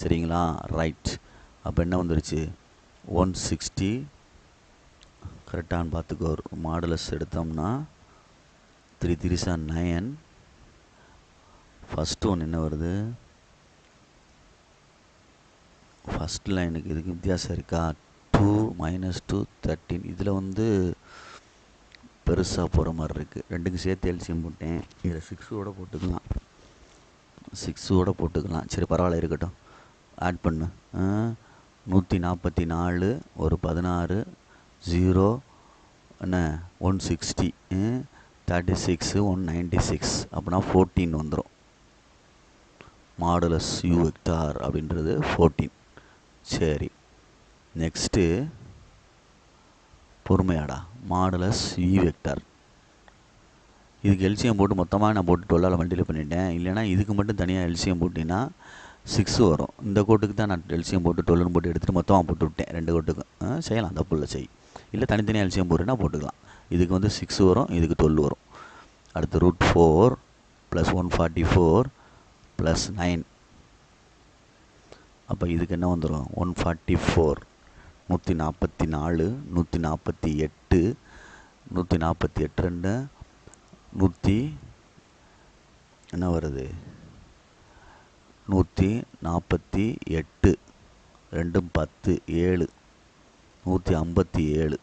சரிங்களா? ரைட். அப்போ என்ன வந்துருச்சு? 160. கரெக்டானு பார்த்துக்கோ. மாடுலஸ் எடுத்தோம்னா 3 3 are 9. ஃபஸ்ட்டு ஒன்று என்ன வருது? ஃபஸ்ட் லைனுக்கு இதுக்கு வித்தியாசம் இருக்கா? 2 - 2 13. இதில் வந்து பெருசாக போகிற மாதிரி இருக்குது. ரெண்டுக்கும் சேர்த்து எல்சியம் போட்டேன். இதில் 6ஓட போட்டுக்கலாம். சரி, பரவாயில்ல, இருக்கட்டும். ஆட் பண்ணு. 144 ஒரு 16 0 என்ன 160 36 196 அப்படின்னா 14 வந்துடும். மாடுலஸ் u வெக்டார் அப்படின்றது 14. சரி, நெக்ஸ்ட்டு பொறுமையாடா. மாடுலஸ் v வெக்டார், இதுக்கு எல்சிஎம் போட்டு மொத்தமாக நான் போட்டு 12ஆல் மல்டிப்ளை பண்ணிட்டேன். இல்லைனா இதுக்கு மட்டும் தனியாக எல்சிஎம் போட்டிங்கன்னா 6 வரும். இந்த கோட்டுக்கு தான் நான் எல்சிஎம் போட்டு 12ன்னு போட்டு எடுத்துகிட்டு மொத்தமாக போட்டு விட்டேன். 2 கோட்டுக்கும் செய்யலாம், தப்பு இல்லை, செய். இல்லை தனித்தனியாக எல்சிஎம் போட்டுன்னா போட்டுக்கலாம். இதுக்கு வந்து 6 வரும், இதுக்கு 12 வரும். அடுத்து √4 + 144 + 9. அப்போ இதுக்கு என்ன வந்துடும்? 144 144 148 148 2 100 என்ன வருது 148 ரெண்டும் 10 7 157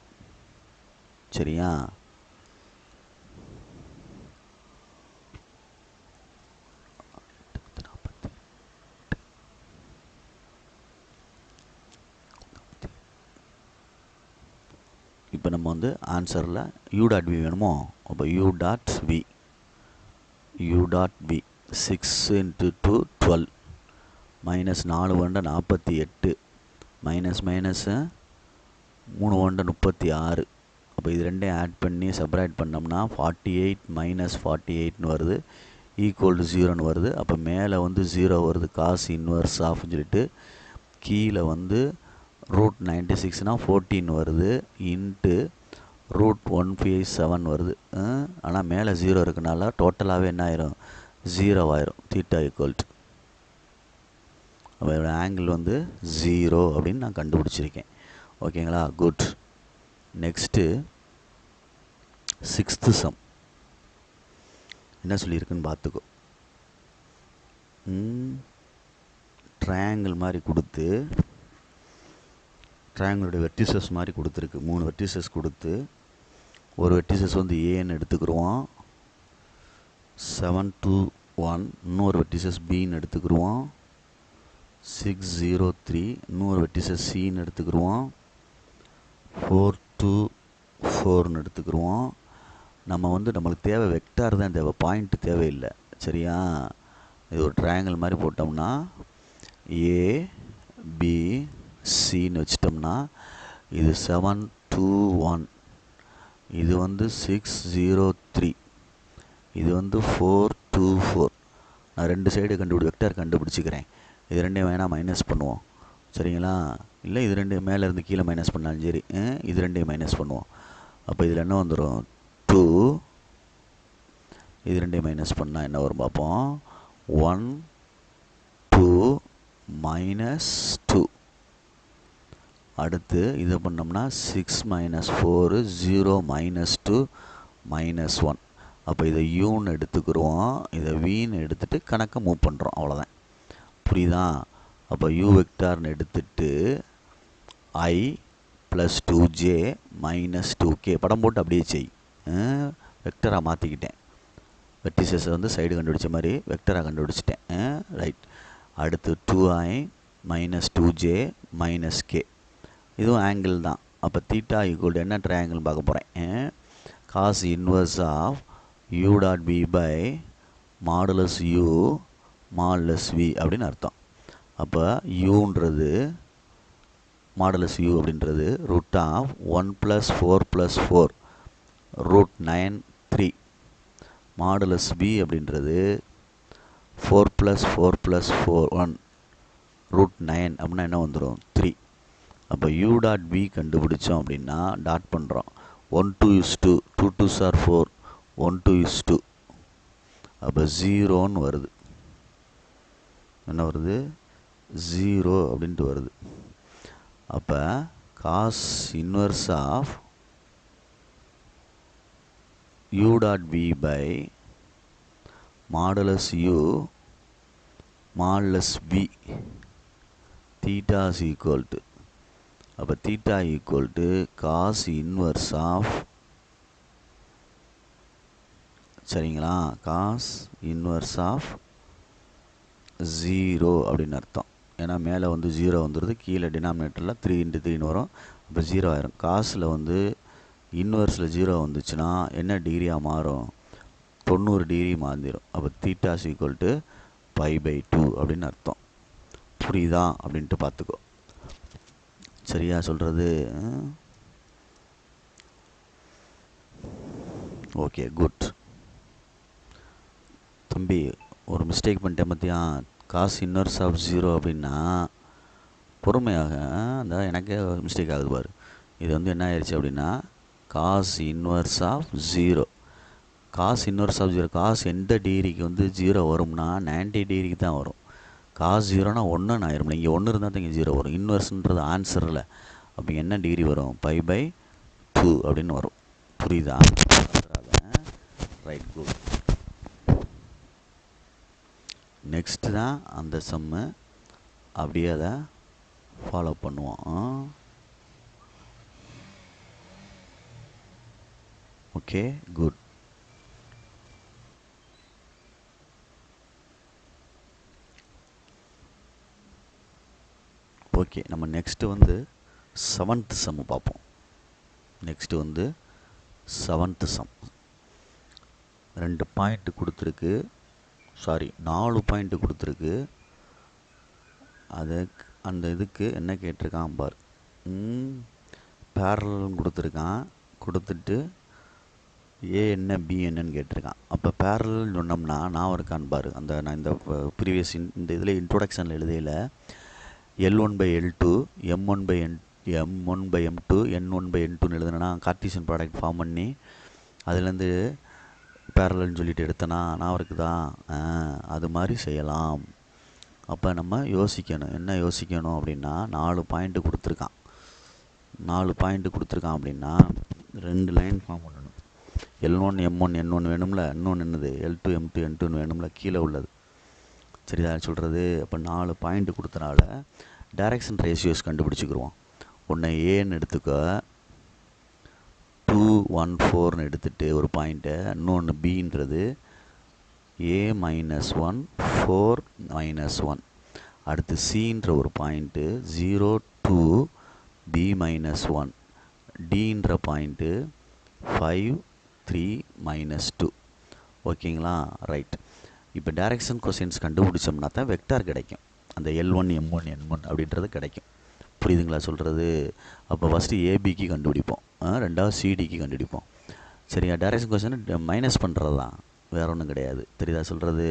சரியா. இப்போ நம்ம வந்து ஆன்சரில் u டாட் v வேணுமோ, அப்போ u dot v 6 × 2 12 minus 4 வண்ட 48 minus minus 3 வண்ட 36. அப்போ இது ரெண்டையும் ஆட் பண்ணி செப்பரேட் பண்ணோம்னா 48 மைனஸ் 48ன்னு வருது, ஈக்குவல் டு 0ன்னு வருது. அப்போ மேலே வந்து 0 வருது, காஸ் இன்வர்ஸ் ஆஃப்னு சொல்லிட்டு கீழே வந்து ரூட் 96னா 14 வருது, இன்ட்டு ரூட் 157 வருது. ஆனால் மேலே 0 இருக்கனால டோட்டலாகவே என்ன ஆயிரும் 0 ஆயிரும். தீட்டா ஈக்குவல் டு அப்போ இதோட ஆங்கிள் வந்து 0 அப்படின்னு நான் கண்டுபிடிச்சிருக்கேன். ஓகேங்களா, குட். நெக்ஸ்ட்டு 6th சம் என்ன சொல்லியிருக்குன்னு பார்த்துக்கோ. ட்ரையாங்கிள் மாதிரி கொடுத்து ட்ரையாங்கிளோடைய வெர்டிசஸ் மாதிரி கொடுத்துருக்கு. 3 வெர்டிசஸ் கொடுத்து ஒரு வெர்டிசஸ் வந்து ஏன்னு எடுத்துக்கிடுவோம், 7 2 1. இன்னொரு வெர்டிசஸ் பின்னு எடுத்துக்கிடுவோம், 6 0 3. இன்னொரு வெர்டிசஸ் சின்னு எடுத்துக்கிடுவோம், 4 2 4ன்னு எடுத்துக்கிடுவோம். நம்ம வந்து நம்மளுக்கு தேவை வெக்டார் தான் தேவை, பாயிண்ட் தேவையில்லை. சரியா, இது ஒரு ட்ரையாங்கிள் மாதிரி போட்டோம்னா ஏ பி சின்னு வச்சிட்டோம்னா இது 7 2 1, இது வந்து 6 0 3, இது வந்து 4 2 4. நான் ரெண்டு சைடு வெக்டார் கண்டுபிடிச்சிக்கிறேன். இது ரெண்டையும் வேணால் மைனஸ் பண்ணுவோம். சரிங்களா, இல்லை இது ரெண்டு மேலே இருந்து கீழே மைனஸ் பண்ணாலும் சரி, இது ரெண்டையும் மைனஸ் பண்ணுவோம். அப்போ இதில் என்ன வந்துடும் 2, இது ரெண்டையும் மைனஸ் பண்ணால் என்ன வரும் பார்ப்போம், 1 2 மைனஸ் 2. அடுத்து இதை பண்ணோம்னா 6 மைனஸ் 4 0 மைனஸ் 2 மைனஸ் 1. அப்போ இதை யூன்னு எடுத்துக்கிறோம், இதை வீன்னு எடுத்துகிட்டு கணக்கை மூவ் பண்ணுறோம், அவ்வளோதான். புரியுதா? அப்போ யூ வெக்டார்னு எடுத்துட்டு ஐ ப்ளஸ் 2j மைனஸ் 2k படம் போட்டு அப்படியே செய். வெக்டராக மாற்றிக்கிட்டேன், வெர்டிசஸை வந்து சைடு கண்டுபிடிச்ச மாதிரி வெக்டராக கண்டுபிடிச்சிட்டேன். ரைட். அடுத்து 2i minus 2j minus k, இதுவும் ஆங்கிள் தான். அப்போ தீட்டா ஈக்குவல் டு என்ன ட்ரையாங்கிள் பார்க்க போகிறேன், cos inverse of you dot B by modulus you modulus v அப்படின்னு அர்த்தம். அப்போ யூன்றது மாடுலஸ் யூ அப்படின்றது root of 1 + 4 + 4 root 9 3. Modulus b அப்படின்றது 4 + 4 + 4 1 ரூட் 9 அப்படின்னா என்ன வந்துடும் 3. அப்போ யூ டாட் பி கண்டுபிடிச்சோம் அப்படின்னா டாட் பண்ணுறோம், 1 2 is 2 2 2s are 4 1 2 is 2. அப்போ 0ன்னு வருது. என்ன வருது 0 அப்படின்ட்டு வருது. அப்போ cos inverse of you dot B by modulus you modulus B theta is equal to, அப்போ theta equal to cos inverse of, சரிங்களா, காஸ் இன்வர்ஸ் ஆஃப் 0 அப்படின்னு அர்த்தம். ஏன்னா மேலே வந்து 0 வந்துடுது, கீழே டினாமினேட்டரில் 3 × 3ன்னு வரும். அப்போ 0 ஆயிரும். காசில் வந்து இன்வர்ஸில் 0 வந்துச்சுன்னா என்ன டிகிரியாக மாறும் 90 டிகிரி மாறிடும். அப்போ தீட்டா இஸ் ஈக்குவல் டு π/2 அப்படின்னு அர்த்தம். புரியுதா அப்படின்ட்டு பார்த்துக்கோ. சரியா சொல்கிறது? Okay, good. தம்பி ஒரு மிஸ்டேக் பண்ணிட்டேன் பார்த்தியா, காஸ் இன்வர்ஸ் ஆஃப் 0 அப்படின்னா பொறுமையாக, அந்த எனக்கே மிஸ்டேக் ஆகுது பாரு. இது வந்து என்ன ஆயிடுச்சு அப்படின்னா cos inverse of 0, cos inverse of 0, cos எந்த டிகிரிக்கு வந்து 0 வரும்னா 90 டிகிரிக்கு தான் வரும். காஸ் 0னா 1ன்னு ஆயிரும். இங்கே 1 இருந்தால் தான் இங்கே 0 வரும். இன்வர்ஸ்ன்றது ஆன்சரில். அப்போ என்ன டிகிரி வரும் π/2 அப்படின்னு வரும். புரியுதா? Right, good. நெக்ஸ்ட்டு தான் அந்த சம்மு அப்படியே அதை ஃபாலோ பண்ணுவோம். Okay, good. ஓகே, நம்ம நெக்ஸ்ட்டு வந்து 7th சம்மு பார்ப்போம். நெக்ஸ்ட்டு வந்து 7th சம். 2 பாயிண்ட் கொடுத்துருக்கு, சாரி 4 பாயிண்ட் கொடுத்துருக்கு. அதுக்கு அந்த இதுக்கு என்ன கேட்டிருக்கான் பார், பேரலல்னு கொடுத்துருக்கான். கொடுத்துட்டு ஏ என்ன பி என்னன்னு கேட்டிருக்கான். அப்போ பேரலல்னு சொன்னோம்னா நான் இருக்கான்னு பாரு, அந்த நான் இந்த ப்ரீவியஸ் இந்த இதில் இன்ட்ரோடக்ஷனில் எழுதையில் L1/L2 M1/M2 N1/N2ன்னு எழுதுனா கார்ட்டீசியன் ப்ராடக்ட் ஃபார்ம் பண்ணி அதுலேருந்து பேரலல்னு சொல்லிட்டு எடுத்தனா நான் இருக்குதா, அது மாதிரி செய்யலாம். அப்போ நம்ம யோசிக்கணும். என்ன யோசிக்கணும் அப்படின்னா 4 பாயிண்ட்டு கொடுத்துருக்கான். 4 பாயிண்ட்டு கொடுத்துருக்கான் அப்படின்னா 2 லைன் ஃபார்ம் பண்ணணும். L1 M1 N1 வேணும்ல, இன்னொன்று என்னது L2 M2 N2 வேணும்ல, கீழே உள்ளது. சரிதா சொல்கிறது. அப்போ 4 பாயிண்ட்டு கொடுத்தனால டைரக்ஷன் ரேஷியோஸ் கண்டுபிடிச்சிக்கிடுவோம். ஒன்று ஏன்னு எடுத்துக்கோ, 2 1 4ன்னு எடுத்துகிட்டு ஒரு பாயிண்ட்டை, இன்னொன்று பின்றது A-1 4 -1. அடுத்து சின்ற ஒரு பாயிண்ட்டு 0 2 B-1. டின்ற பாயிண்ட்டு 5 3 -2. ஓகேங்களா, ரைட். இப்போ டைரக்ஷன் கொஷின்ஸ் கண்டுபிடிச்சோம்னா தான் வெக்டார் கிடைக்கும். அந்த L1 M1 N1 அப்படின்றது கிடைக்கும். புரியுதுங்களா சொல்கிறது? அப்போ ஃபஸ்ட்டு ஏபிக்கு கண்டுபிடிப்போம், ரெண்டாவது சிடிக்கு கண்டுபிடிப்போம். சரியா, டைரக்ஷன் கொஷின் மைனஸ் பண்ணுறது தான், வேறு ஒன்றும் கிடையாது. தெரியுதா சொல்கிறது?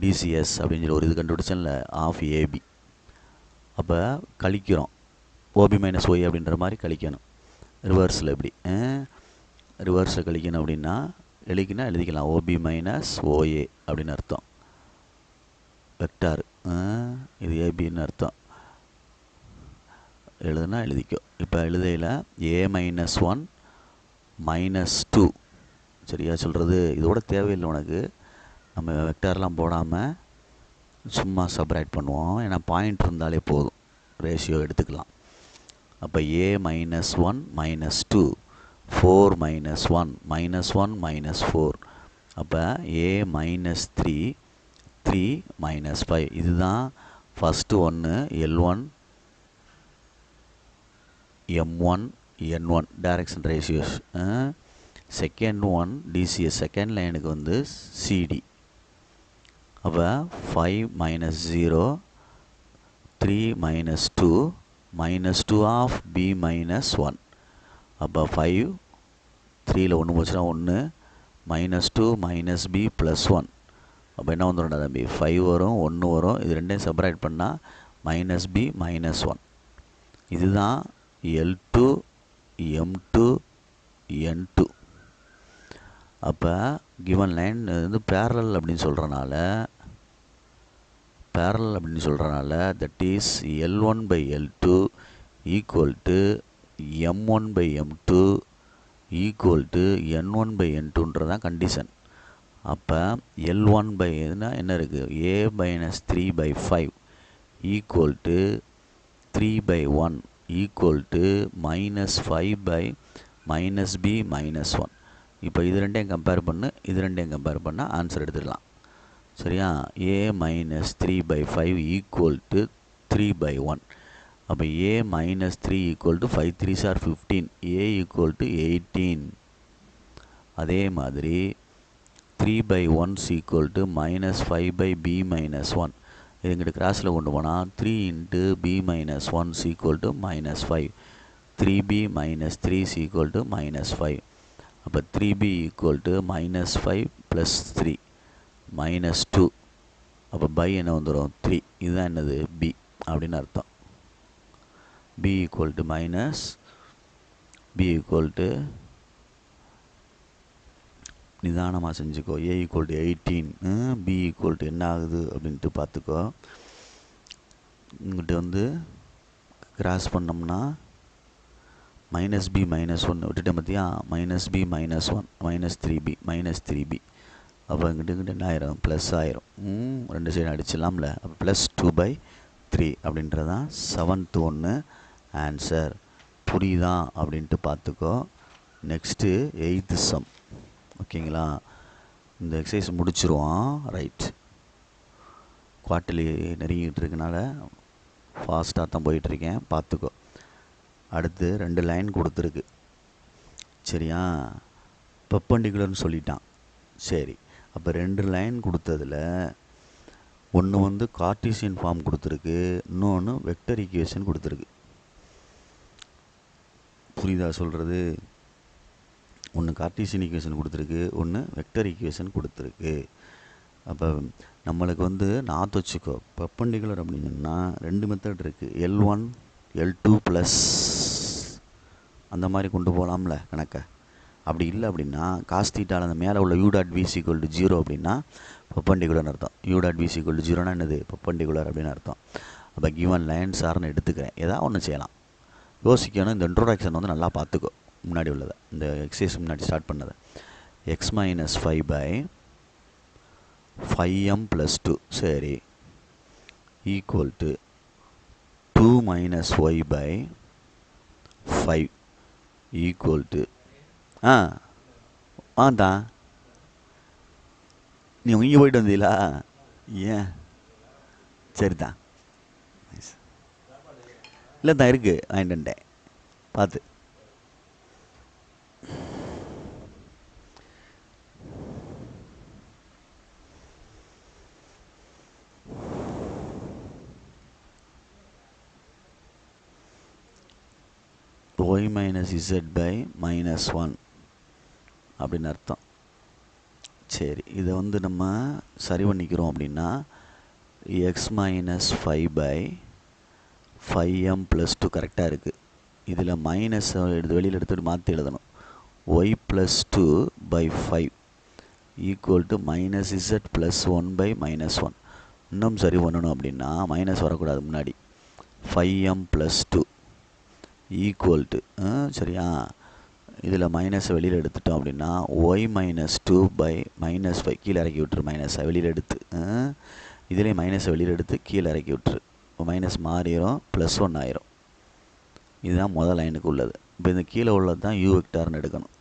டிசிஎஸ் அப்படின்னு சொல்லி ஒரு இது கண்டுபிடிச்சோம்ல, ஆஃப் ஏபி. அப்போ கழிக்கிறோம், ஓபி மைனஸ் ஒய் அப்படின்ற மாதிரி கழிக்கணும். ரிவர்ஸில் எப்படி ரிவர்ஸில் கழிக்கணும் அப்படின்னா எழுதிக்கலாம் ஓபி மைனஸ் ஓஏ அப்படின்னு அர்த்தம். வெக்டார் இது ஏபின்னு அர்த்தம். எழுதுனா எழுதிக்கோ. இப்போ எழுதையில் A-1 -2. சரியா சொல்கிறது? இதோட தேவையில்லை உனக்கு, நம்ம வெக்டார்லாம் போடாமல் சும்மா சப்ராக்ட் பண்ணுவோம். ஏன்னா பாயிண்ட் இருந்தாலே போதும், ரேஷியோ எடுத்துக்கலாம். அப்போ A-1 -2 4 -1 -1 -4. அப்போ A-3 3 -5. இதுதான் ஃபஸ்ட்டு ஒன்று L1 M1 N1 direction ratios. Second one TCS, second லைனுக்கு வந்து சிடி. அப்போ 5 -0 3 -2 -2 ஆஃப் B-1. அப்போ 5 3ல் 1 போச்சுன்னா 1 -2 -B +1. அப்போ என்ன வந்துடும்டா தம்பி, 5 வரும் 1 வரும். இது ரெண்டையும் செப்பரேட் பண்ணால் -B -1. இதுதான் L2 M2 N2. அப்போ கிவன் லைன் வந்து பேரலல் அப்படின்னு சொல்கிறனால that is L1/L2 equal to M1/M2 equal to N1/N2ன்றதான் கண்டிஷன். அப்போ L1/னா என்ன இருக்குது, A-3/5 equal to 3/1 equal to -5/-B -1. இப்போ இது ரெண்டையும் கம்பேர் பண்ணு, இது ரெண்டையும் கம்பேர் பண்ணால் ஆன்சர் எடுத்துடலாம். சரியா, A-3/5 ஈக்குவல் டு 3/1. அப்போ A-3 equal to 5 3s are 15, A equal to 18. அதே மாதிரி 3/1 ஈக்குவல் டு -5/B -1. இது இங்கிட்ட கிராஸில் கொண்டு போனால் 3 × B -1 equal to -5. 3B -3 equal to -5. அப்போ 3B ஈக்குவல் டு -5 + 3 -2. அப்போ பை என்ன வந்துடும் 3. இதுதான் என்னது B அப்படின்னு அர்த்தம். B ஈக்குவல் டு நிதானமாக செஞ்சுக்கோ. A equal to 18, B equal to என்ன ஆகுது அப்படின்ட்டு பார்த்துக்கோ. இங்கிட்ட வந்து கிராஸ் பண்ணோம்னா மைனஸ் பி மைனஸ் ஒன்று விட்டுட்டேன் பார்த்தியா, minus b minus one minus three b அப்போ இங்கிட்ட என்ன ஆயிரும், ப்ளஸ் ஆயிரும். ரெண்டு சைடு அடிச்சிடலாம்ல. அப்போ ப்ளஸ் 2/3 அப்படின்றதான் 7th ஒன்று ஆன்சர். புரியுதா அப்படின்ட்டு பார்த்துக்கோ. Next 8th sum. ஓகேங்களா, இந்த எக்ஸசைஸ் முடிச்சிருவோம். ரைட், குவார்ட்டர்லி நெருங்கிட்டு இருக்கனால ஃபாஸ்ட்டாக தான் போயிட்டுருக்கேன், பார்த்துக்கோ. அடுத்து 2 லைன் கொடுத்துருக்கு. சரியா, பெர்பெண்டிகுலர்னு சொல்லிட்டான். சரி, அப்போ 2 லைன் கொடுத்ததில் ஒன்று வந்து கார்ட்டீசியன் ஃபார்ம் கொடுத்துருக்கு, இன்னொன்று வெக்டர் ஈக்குவேஷன் கொடுத்துருக்கு. புரியுதா சொல்கிறது? ஒன்று கார்ட்டீசியன் ஈக்குவேஷன் கொடுத்துருக்கு, ஒன்று வெக்டர் ஈக்குவேஷன் கொடுத்துருக்கு. அப்போ நம்மளுக்கு வந்து நாற்று வச்சுக்கோ. பெர்பெண்டிகுலர் அப்படின்னு சொன்னால் 2 மெத்தட் இருக்குது. L1 L2 ப்ளஸ் அந்த மாதிரி கொண்டு போகலாம்ல கணக்கை. அப்படி இல்லை அப்படின்னா காஸ் தீட்டாவில் அந்த மேலே உள்ள u டாட் v = 0 அப்படின்னா பெர்பெண்டிகுலர்னு அர்த்தம். u டாட் v = 0னா என்னது, பெர்பெண்டிகுலர் அப்படின்னு அர்த்தம். அப்போ கிவன் லைன் சார்னு எடுத்துக்கிறேன். ஏதாவது ஒன்று செய்யலாம், யோசிக்கணும். இந்த இன்ட்ரோடக்ஷன் வந்து நல்லா பார்த்துக்கோ. முன்னாடி உள்ளதை, இந்த எக்ஸசைஸ் முன்னாடி ஸ்டார்ட் பண்ணதை. x - 5/5m + 2 சரி equal to 2 - y/5 equal to தான் நீ இங்கே போயிட்டு வந்தீங்களா? ஏன் சரிதான், இல்லை தான் இருக்குது, வாங்கிட்டு வந்துட்டேன். பார்த்து y - z/-1 அப்படின்னு அர்த்தம். சரி, இதை வந்து நம்ம சரி பண்ணிக்கிறோம் அப்படின்னா x - 5/5m + 2 கரெக்டாக இருக்குது. இதில் மைனஸ் வெளியில் எடுத்துகிட்டு மாற்றி எழுதணும். y + 2/5 equal to -z + 1/-1. இன்னும் சரி பண்ணணும் அப்படின்னா மைனஸ் வரக்கூடாது முன்னாடி. 5m + 2 ஈக்குவல் டு சரியா, இதில் மைனஸை வெளியில் எடுத்துட்டோம் அப்படின்னா y - 2/-5 கீழே இறக்கி விட்டுரு. மைனஸை வெளியில் எடுத்து இதிலே மைனஸை வெளியில் எடுத்து கீழே இறக்கி விட்டுரு. மைனஸ் மாறிடும், +1 ஆயிரும். இதுதான் முதல் லைனுக்கு உள்ளது. இப்போ இந்த கீழே உள்ளது தான் u வெக்டார்னு எடுக்கணும்.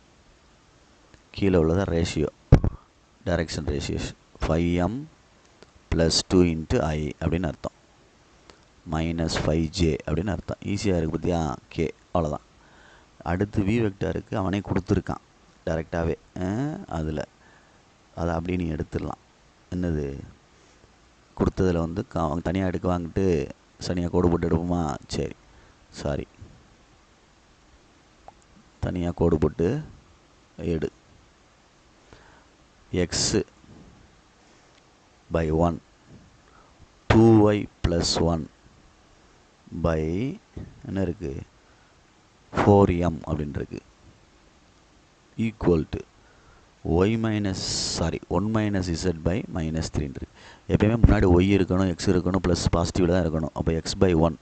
கீழே உள்ளது ratio, direction ratio. 5m + 2 × I அப்படின்னு அர்த்தம், -5j அப்படின்னு அர்த்தம். ஈஸியாக இருக்குது பார்த்தியா, கே, அவ்வளோதான். அடுத்து வி வெக்டாருக்கு அவனே கொடுத்துருக்கான் டைரெக்டாகவே. அதில் அதை அப்படியே நீ எடுத்துடலாம். என்னது கொடுத்ததில் வந்து அவங்க தனியாக எடுக்க வாங்கிட்டு சனியாக கோடு போட்டு எடுப்போமா? சரி, சாரி, தனியாக கோடு போட்டு எடு. x/1 2y + 1 பை என்ன இருக்குது 4m அப்படின்னு இருக்கு ஈக்குவல் டு y - 1 - z/-3 இருக்கு. எப்பயுமே முன்னாடி y இருக்கணும், x இருக்கணும், ப்ளஸ் பாசிட்டிவில் தான் இருக்கணும். அப்போ x/1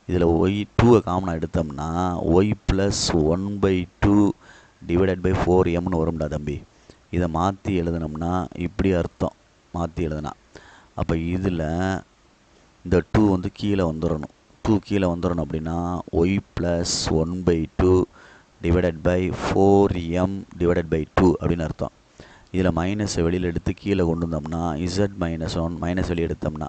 இதில் y2 காமனாக எடுத்தோம்னா y + 1/2 / 4mனு வரும்டா தம்பி. இதை மாற்றி எழுதுனோம்னா இப்படி அர்த்தம், மாற்றி எழுதுனா. அப்போ இதில் இந்த 2 வந்து கீழே வந்துடணும். 2 கீழே வந்துடணும் அப்படின்னா y + 1/2 / 4m / 2 அப்படின்னு அர்த்தம். இதில் மைனஸை வெளியில் எடுத்து கீழே கொண்டு வந்தோம்னா z - 1 மைனஸ் வெளியே எடுத்தோம்னா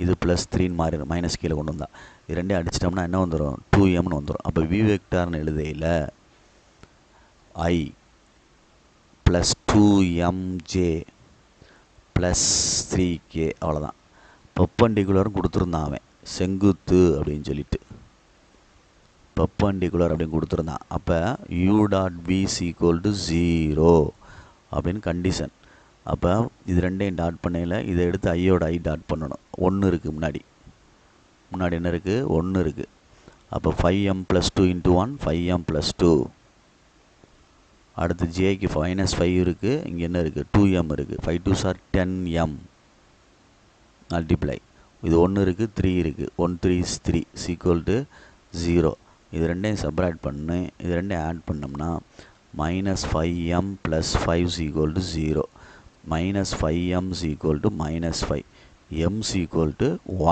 இது +3 மாறிடும். மைனஸ் கீழே கொண்டு வந்தால் இது ரெண்டையும் அடிச்சிட்டோம்னா என்ன வந்துடும், 2mனு வந்துடும். அப்போ v வெக்டார்னு எழுதையில் I + 2mj + 3k அவ்வளோதான். பெர்பெண்டிகுலரும் கொடுத்துருந்தான் அவன், செங்குத்து அப்படின்னு சொல்லிட்டு பெர்பெண்டிகுலர் அப்படின்னு கொடுத்துருந்தான். அப்போ u டாட் v = 0 அப்படின்னு கண்டிஷன். அப்போ இது ரெண்டையும் டாட் பண்ணையில் இதை எடுத்து ஐயோட ஐ டாட் பண்ணணும். 1 இருக்குது முன்னாடி என்ன இருக்குது, 1 இருக்குது. அப்போ 5m + 2 × 1 5m + 2. அடுத்து ஜேக்கு -5 இருக்குது, இங்கே என்ன இருக்குது 2m இருக்குது. 5 2s are 10m மல்டிப்ளை. இது 1 இருக்குது, 3 இருக்குது. 1 3 is 3 = 0. இது ரெண்டையும் செப்பரேட் பண்ணி இது ரெண்டையும் ஆட் பண்ணோம்னா -5m + 5 = 0. -5m = -5. m =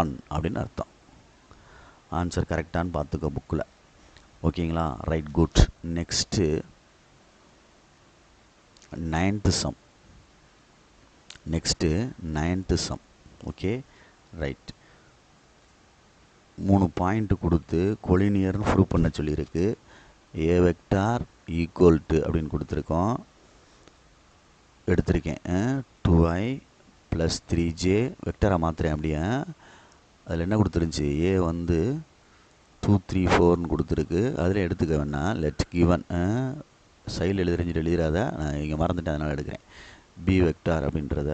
1 அப்படின்னு அர்த்தம். ஆன்சர் கரெக்டானு பார்த்துக்கோ புக்கில். ஓகேங்களா? Right, good. Next 9th sum. Okay, right. 3 point கொடுத்து கொலினியர்னு ப்ரூவ் பண்ண சொல்லியிருக்கு. a வெக்டார் ஈக்குவல் டு அப்படின்னு கொடுத்துருக்கோம். எடுத்திருக்கேன் 2i + 3j வெக்டரை மாற்றுறேன். அப்படியே அதில் என்ன கொடுத்துருந்துச்சி? a வந்து 2 3 4ன்னு கொடுத்துருக்கு. அதில் எடுத்துக்க வேணாம். லெட் கிவன் சைடில் எழுதிராத, நான் இங்கே மறந்துட்டேன், அதனால் எடுக்கிறேன். b வெக்டார் அப்படின்றத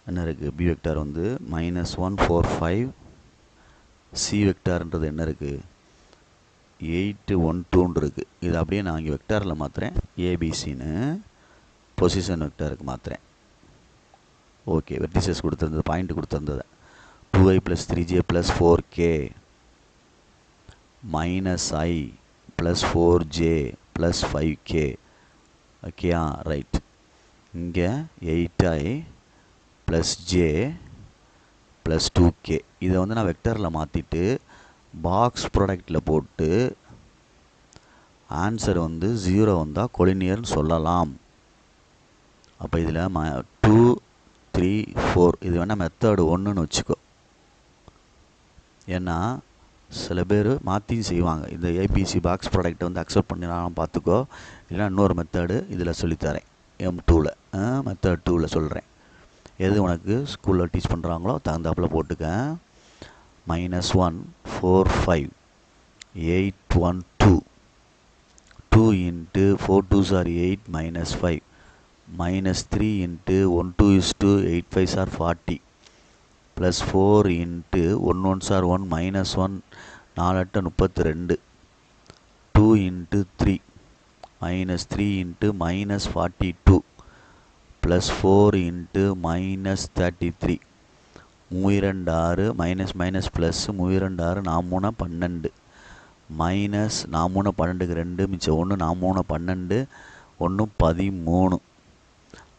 என்ன இருக்குது? b வெக்டார் வந்து -1 4 5. c வெக்டார்ன்றது என்ன இருக்குது? 8 1 2ன்னு இருக்குது. இது அப்படியே நான் இங்கே வெக்டாரில் மாற்றுறேன். ஏபிசின்னு பொசிஷன் வெக்டாருக்கு மாற்றுறேன். ஓகே, வெர்டிசஸ் கொடுத்துருந்தது, பாயிண்ட் கொடுத்துருந்தது 2i + 3j + 4k -i + 4j + 5k. ஓகேயா? ரைட். இங்கே 8i + j + 2k. இதை வந்து நான் வெக்டரில் மாற்றிட்டு பாக்ஸ் ப்ராடக்டில் போட்டு ஆன்சர் வந்து 0 வந்தால் கொலினியர்னு சொல்லலாம். அப்போ இதில் 2 3 4 இது வேணால் மெத்தட் 1ன்னு வச்சுக்கோ. ஏன்னா சில பேர் மாற்றியும் செய்வாங்க. இந்த ஏபிசி பாக்ஸ் ப்ராடக்ட்டை வந்து அக்செப்ட் பண்ணிடலாம், பார்த்துக்கோ. இல்லைனா இன்னொரு மெத்தடு இதில் சொல்லித்தரேன், M2ல் மெத்தட் 2ல் சொல்கிறேன். எது உனக்கு ஸ்கூலில் டீச் பண்ணுறாங்களோ தகுந்தாப்பில் போட்டுக்க. -1 4 5 8 1 2 2 × 4 2s are 8 -5 -3 × 1 2 is 2 8 5s are 40 +4 × 1 1s are 1 -1 4 8 32 2 × 3 -3 × -42 +4 × -33 32 minus minus plus 32 4 3 12 -4 3 12க்கு 2 மிச்சம் 1 4 3 12 1 13.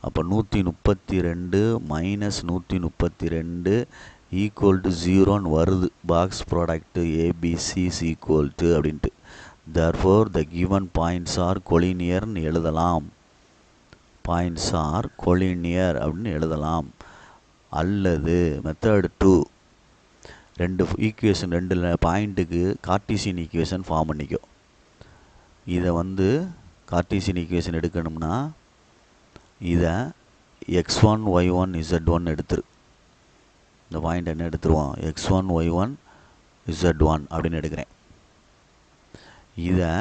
அப்போ 132 -132 = 0ன்னு வருது. Box product ABC equal to அப்படின்ட்டு. therefore the given points are collinearன்னு எழுதலாம். பாயிண்ட்ஸ் ஆர் கொலினியர் அப்படின்னு எழுதலாம். அல்லது மெத்தட் 2 ரெண்டு ஈக்குவேஷன் 2 பாயிண்ட்டுக்கு கார்ட்டீசியன் ஈக்குவேஷன் ஃபார்ம் பண்ணிக்கோ. இதை வந்து கார்ட்டீசியன் ஈக்குவேஷன் எடுக்கணும்னா இதை x1 y1 z1 எடுத்துரு. இந்த பாயிண்ட் என்ன எடுத்துருவோம்? x1 y1 z1 அப்படின்னு எடுக்கிறேன். இதை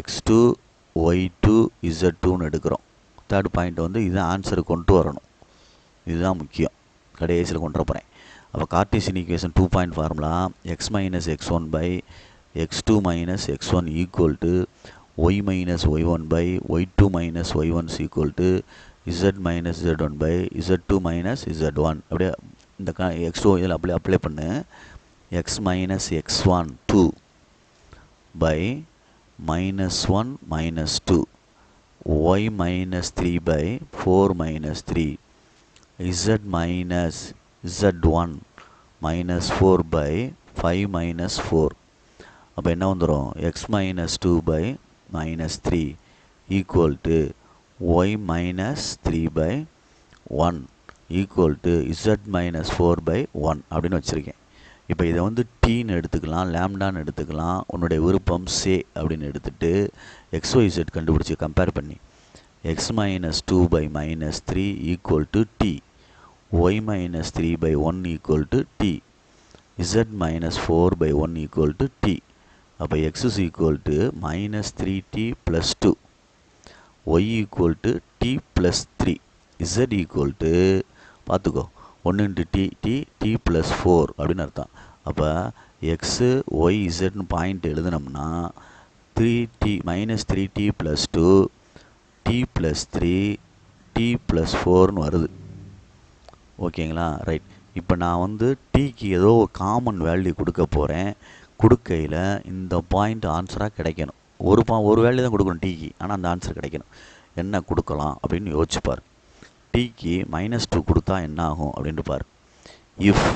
x2 y2 z2ன்னு எடுக்கிறோம். தேர்ட் பாயிண்ட் வந்து இதை ஆன்சரு கொண்டு வரணும். இதுதான் முக்கியம். கடைசியில் கொண்டு வரப்போகிறேன். அப்போ Cartesian equation 2 point formula x - x1 / x2 - x1 = y - y1 / y2 - y1 = z - z1 / z2 - z1. அப்படியே இந்த x2 இதில் அப்படியே அப்ளை பண்ணு. x - x1 2 / -1 - 2 y - 3 / 4 - 3 z - z1 -4 / 5 - 4. அப்போ என்ன வந்துடும்? x - 2 / -3 = y - 3 / 1 = z - 4 / 1 அப்படின்னு வச்சுருக்கேன். இப்போ இதை வந்து டீன்னு எடுத்துக்கலாம், லேம்டான்னு எடுத்துக்கலாம். உன்னுடைய விருப்பம் சே அப்படின்னு எடுத்துகிட்டு XYZ கண்டுபிடிச்சி கம்பேர் பண்ணி x - 2 / -3 = t, y - 3 / 1 = t, z - 4 / 1 = t. அப்போ x = -3t + 2, y = t + 3, z பார்த்துக்கோ 1 × t t t + 4 அப்படின்னு அர்த்தம். அப்போ x y zன்னு பாயிண்ட் எழுதுனோம்னா 3t -3t + 2 t + 3 t + 4ன்னு வருது. ஓகேங்களா? ரைட். இப்போ நான் வந்து டீக்கு ஏதோ ஒரு காமன் வேல்யூ கொடுக்க போகிறேன். கொடுக்கையில் இந்த பாயிண்ட் ஆன்சராக கிடைக்கணும். ஒரு வேல்யூ தான் கொடுக்கணும் டீக்கு, ஆனால் அந்த ஆன்சர் கிடைக்கணும். என்ன கொடுக்கலாம் அப்படின்னு யோசிச்சுப்பார். டீக்கு -2 கொடுத்தா என்ன ஆகும் அப்படின்ட்டு பார். இஃப்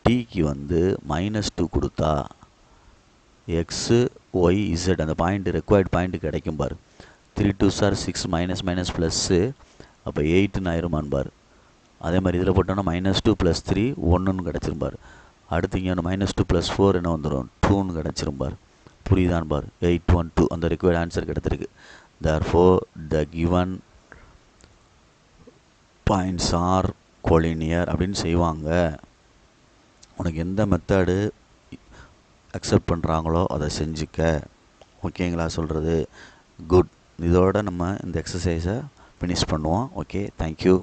டீக்கு வந்து -2 கொடுத்தா எக்ஸு ஒய் இசட் அந்த பாயிண்ட் ரெக்வயர்ட் பாயிண்ட் கிடைக்கும் பார். 3 2s are 6 minus minus plus அப்போ 8ன்னு ஆயிருமான்னு பார். அதே மாதிரி இதில் போட்டோன்னா -2 + 3 1ன்னு கிடச்சிருப்பார். அடுத்து இங்கே -2 + 4 என்ன வந்துடும் 2ன்னு கிடச்சிருப்பார். புரியுதான்னு பார். 812 அந்த ரிக்வயர்ட் ஆன்சர் கிடச்சிருக்கு. therefore the given points are collinear அப்படின்னு செய்வாங்க. உனக்கு எந்த மெத்தடு அக்செப்ட் பண்ணுறாங்களோ அதை செஞ்சுக்க. ஓகேங்களா சொல்கிறது? குட். இதோட நம்ம இந்த எக்ஸசைஸை ஃபினிஷ் பண்ணுவோம். Okay, thank you.